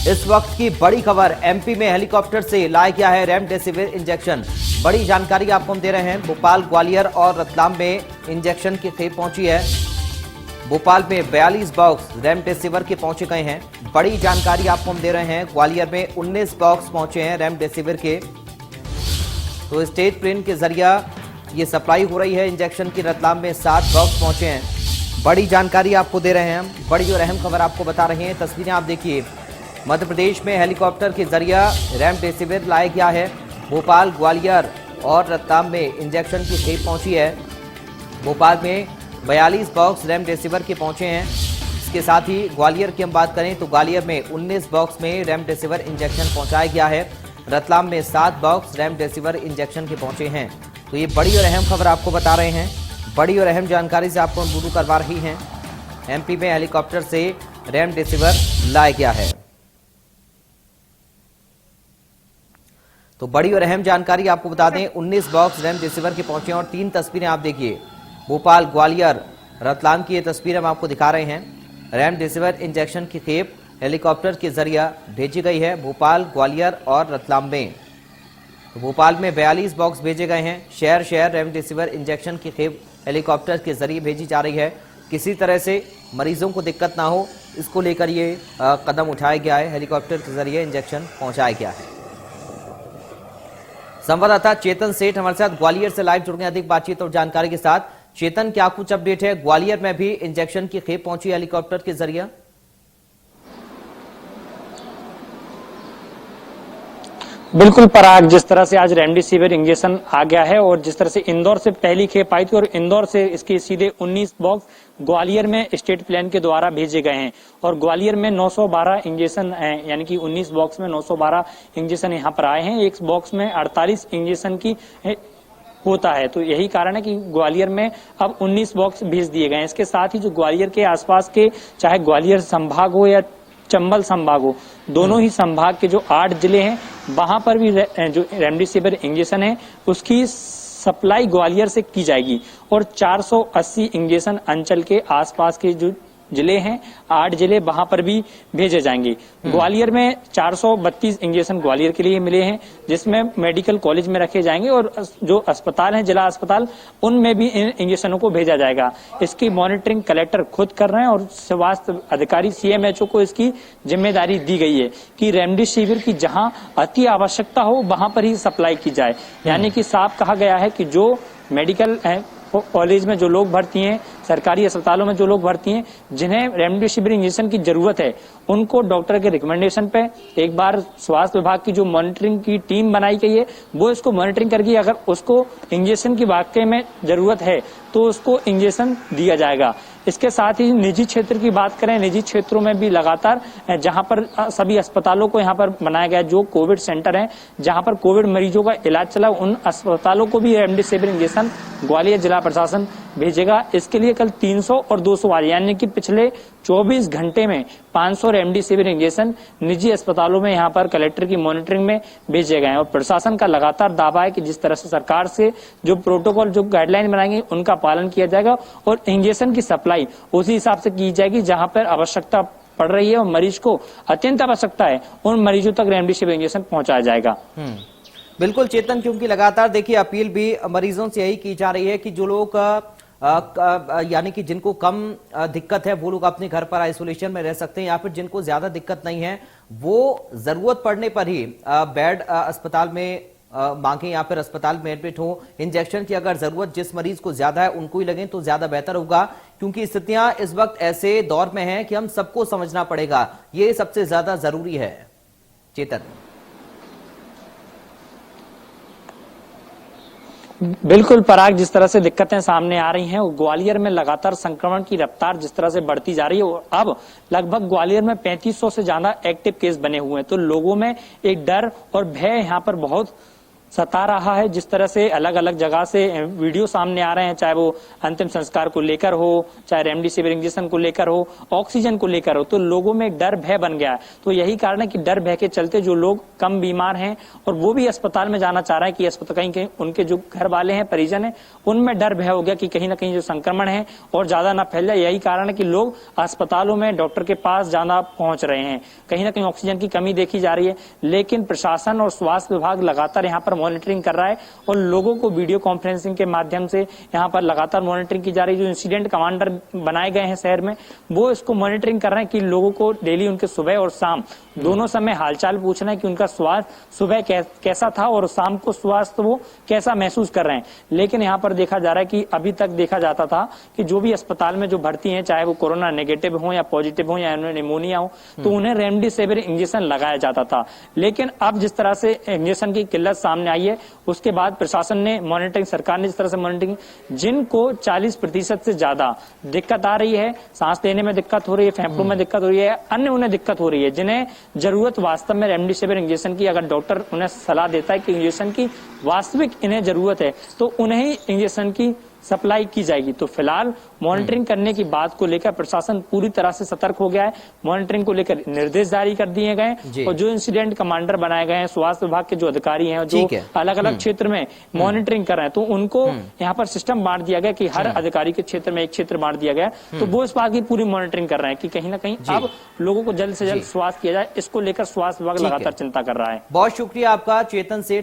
इस वक्त की बड़ी खबर, एमपी में हेलीकॉप्टर से लाया गया है रेमडेसिविर इंजेक्शन। बड़ी जानकारी आपको हम दे रहे हैं। भोपाल, ग्वालियर और रतलाम में इंजेक्शन की खेप पहुंची है। भोपाल में 42 बॉक्स रेमडेसिविर के पहुंचे गए हैं। बड़ी जानकारी आपको हम दे रहे हैं। ग्वालियर में 19 बॉक्स पहुंचे हैं रेमडेसिविर के। तो स्टेट ट्रेन के जरिए ये सप्लाई हो रही है इंजेक्शन की। रतलाम में 7 बॉक्स पहुंचे हैं। बड़ी जानकारी आपको दे रहे हैं हम। बड़ी और अहम खबर आपको बता रहे हैं। तस्वीरें आप देखिए। मध्य प्रदेश में हेलीकॉप्टर के जरिए रेमडेसिविर लाया गया है। भोपाल, ग्वालियर और रतलाम में इंजेक्शन की खेप पहुंची है। भोपाल में 42 बॉक्स रेमडेसिविर के पहुंचे हैं। इसके साथ ही ग्वालियर की हम बात करें तो ग्वालियर में 19 बॉक्स में रेमडेसिविर इंजेक्शन पहुंचाया गया है। रतलाम में 7 बॉक्स रेमडेसिविर इंजेक्शन के पहुंचे हैं। तो ये बड़ी और अहम खबर आपको बता रहे हैं। बड़ी और अहम जानकारी से आपको रूबरू करवा रही हैं। एमपी में हेलीकॉप्टर से रेमडेसिविर लाया गया है। तो बड़ी और अहम जानकारी आपको बता दें, 19 बॉक्स रेमडेसिविर के पहुंचे हैं। और 3 तस्वीरें आप देखिए। भोपाल, ग्वालियर, रतलाम की ये तस्वीरें हम आपको दिखा रहे हैं। रेमडेसिविर इंजेक्शन की खेप हेलीकॉप्टर के जरिए भेजी गई है भोपाल, ग्वालियर और रतलाम में। तो भोपाल में 42 बॉक्स भेजे गए हैं। शहर शहर रेमडेसिविर इंजेक्शन की खेप हेलीकॉप्टर के जरिए भेजी जा रही है। किसी तरह से मरीजों को दिक्कत ना हो, इसको लेकर ये कदम उठाया गया है। हेलीकॉप्टर के जरिए इंजेक्शन पहुंचाया गया है। संवाददाता चेतन सेठ हमारे साथ ग्वालियर से लाइव जुड़ गए अधिक बातचीत और जानकारी के साथ। चेतन, क्या कुछ अपडेट है? ग्वालियर में भी इंजेक्शन की खेप पहुंची हेलीकॉप्टर के जरिए। बिल्कुल पराग, जिस तरह से आज रेमडेसिविर इंजेक्शन आ गया है और जिस तरह से इंदौर से पहली खेप आई थी और इंदौर से इसके सीधे 19 बॉक्स ग्वालियर में स्टेट प्लान के द्वारा भेजे गए हैं। और ग्वालियर में 912 इंजेक्शन है, यानी कि 19 बॉक्स में 912 इंजेक्शन यहाँ पर आए हैं। एक बॉक्स में 48 इंजेक्शन की होता है। तो यही कारण है कि ग्वालियर में अब 19 बॉक्स भेज दिए गए हैं। इसके साथ ही जो ग्वालियर के आसपास के, चाहे ग्वालियर संभाग हो या चंबल संभाग हो, दोनों ही संभाग के जो 8 जिले हैं वहां पर भी जो रेमडेसिविर इंजेक्शन है उसकी सप्लाई ग्वालियर से की जाएगी। और 480 इंजेक्शन अंचल के आसपास के जो जिले हैं, 8 जिले, वहां पर भी भेजे जाएंगे। ग्वालियर में 432 इंजेक्शन ग्वालियर के लिए मिले हैं, जिसमें मेडिकल कॉलेज में रखे जाएंगे और जो अस्पताल हैं, जिला अस्पताल, उनमें भी इन इंजेक्शनों को भेजा जाएगा। इसकी मॉनिटरिंग कलेक्टर खुद कर रहे हैं और स्वास्थ्य अधिकारी सीएमएचओ को इसकी जिम्मेदारी दी गई है कि रेमडेसिविर की जहां अति आवश्यकता हो वहां पर ही सप्लाई की जाए। यानी कि साफ कहा गया है कि जो मेडिकल कॉलेज में जो लोग भर्ती हैं, सरकारी अस्पतालों में जो लोग भर्ती हैं, जिन्हें रेमडेसिविर इंजेक्शन की जरूरत है, उनको डॉक्टर के रिकमेंडेशन पे एक बार स्वास्थ्य विभाग की जो मॉनिटरिंग की टीम बनाई गई है वो इसको मॉनिटरिंग करके अगर उसको इंजेक्शन की वाकई में जरूरत है तो उसको इंजेक्शन दिया जाएगा। इसके साथ ही निजी क्षेत्र की बात करें, निजी क्षेत्रों में भी लगातार जहां पर सभी अस्पतालों को यहाँ पर बनाया गया, जो कोविड सेंटर हैं जहां पर कोविड मरीजों का इलाज चला, उन अस्पतालों को भी रेमडेसिविर इंजेक्शन ग्वालियर जिला प्रशासन भेजेगा। इसके लिए कल 300 और 200 वाले, यानी कि पिछले 24 घंटे में 500 रेमडेसिविर इंजेक्शन निजी अस्पतालों में यहाँ पर कलेक्टर की मॉनिटरिंग में भेजे गए हैं। और प्रशासन का लगातार दावा है कि जिस तरह से सरकार से जो प्रोटोकॉल, जो गाइडलाइन बनाएंगे, उनका पालन किया जाएगा और इंजेक्शन की सप्लाई उसी हिसाब से की जाएगी जहां पर आवश्यकता पड़ रही है और मरीज को अत्यंत आवश्यकता है, उन मरीजों तक रेमडेसिविर इंजेक्शन पहुंचाया जाएगा। बिल्कुल चेतन, क्योंकि लगातार देखिए अपील भी मरीजों से यही की जा रही है कि जो लोग यानी कि जिनको कम दिक्कत है वो लोग अपने घर पर आइसोलेशन में रह सकते हैं, या फिर जिनको ज्यादा दिक्कत नहीं है वो जरूरत पड़ने पर ही बेड अस्पताल में मांगे या फिर अस्पताल में एडमिट हो। इंजेक्शन की अगर जरूरत जिस मरीज को ज्यादा है उनको ही लगे तो ज्यादा बेहतर होगा, क्योंकि स्थितियां इस वक्त ऐसे दौर में हैं कि हम सबको समझना पड़ेगा। ये सबसे ज्यादा जरूरी है। चेतन, बिल्कुल पराग, जिस तरह से दिक्कतें सामने आ रही हैं, ग्वालियर में लगातार संक्रमण की रफ्तार जिस तरह से बढ़ती जा रही है और अब लगभग ग्वालियर में 3500 से ज्यादा एक्टिव केस बने हुए हैं, तो लोगों में एक डर और भय यहाँ पर बहुत सता रहा है। जिस तरह से अलग अलग जगह से वीडियो सामने आ रहे हैं, चाहे वो अंतिम संस्कार को लेकर हो, चाहे रेमडेसिविर इंजेक्शन को लेकर हो, ऑक्सीजन को लेकर हो, तो लोगों में डर भय बन गया है। तो यही कारण है कि डर भय के चलते जो लोग कम बीमार हैं और वो भी अस्पताल में जाना चाह रहे हैं कि अस्पताल कहीं उनके जो घर वाले हैं, परिजन हैं, उनमें डर भय हो गया कि कहीं ना कहीं जो संक्रमण है और ज्यादा ना फैल जाए। यही कारण है कि लोग अस्पतालों में डॉक्टर के पास ज्यादा पहुंच रहे हैं। कहीं ना कहीं ऑक्सीजन की कमी देखी जा रही है, लेकिन प्रशासन और स्वास्थ्य विभाग लगातार यहाँ पर मॉनिटरिंग कर रहा है और लोगों को वीडियो कॉन्फ्रेंसिंग के माध्यम से यहाँ पर लगातार मॉनिटरिंग की जा रही है। जो इंसिडेंट कमांडर बनाए गए हैं शहर में, वो इसको मॉनिटरिंग कर रहे हैं कि लोगों को डेली उनके सुबह और शाम दोनों समय हालचाल पूछना है कि उनका स्वास्थ्य सुबह कैसा था और शाम को स्वास्थ्य वो कैसा महसूस कर रहे हैं। लेकिन यहाँ पर देखा जा रहा है कि अभी तक देखा जाता था कि जो भी अस्पताल में जो भर्ती हैं, चाहे वो कोरोना नेगेटिव हो या पॉजिटिव हो या निमोनिया हो, तो उन्हें रेमडेसिविर इंजेक्शन लगाया जाता था। लेकिन अब जिस तरह से इंजेक्शन की किल्लत सामने आई है, उसके बाद प्रशासन ने मॉनिटरिंग, सरकार ने जिस तरह से मॉनिटरिंग, जिनको 40% से ज्यादा दिक्कत आ रही है, सांस लेने में दिक्कत हो रही है, फेफड़ों में दिक्कत हो रही है, अन्य उन्हें दिक्कत हो रही है, जिन्हें जरूरत वास्तव में रेमडेसिविर इंजेक्शन की, अगर डॉक्टर उन्हें सलाह देता है कि इंजेक्शन की वास्तविक इन्हें जरूरत है, तो उन्हें ही इंजेक्शन की सप्लाई की जाएगी। तो फिलहाल मॉनिटरिंग करने की बात को लेकर प्रशासन पूरी तरह से सतर्क हो गया है। मॉनिटरिंग को लेकर निर्देश जारी कर दिए गए और जो इंसिडेंट कमांडर बनाए गए हैं, स्वास्थ्य विभाग के जो अधिकारी हैं, जो अलग अलग क्षेत्र में मॉनिटरिंग कर रहे हैं, तो उनको यहाँ पर सिस्टम बांट दिया गया कि हर अधिकारी के क्षेत्र में एक क्षेत्र बांट दिया गया। तो वो इस बात की पूरी मॉनिटरिंग कर रहे हैं कि कहीं ना कहीं अब लोगों को जल्द से जल्द स्वास्थ्य किया जाए। इसको लेकर स्वास्थ्य विभाग लगातार चिंता कर रहा है। बहुत शुक्रिया आपका चेतन सेठ।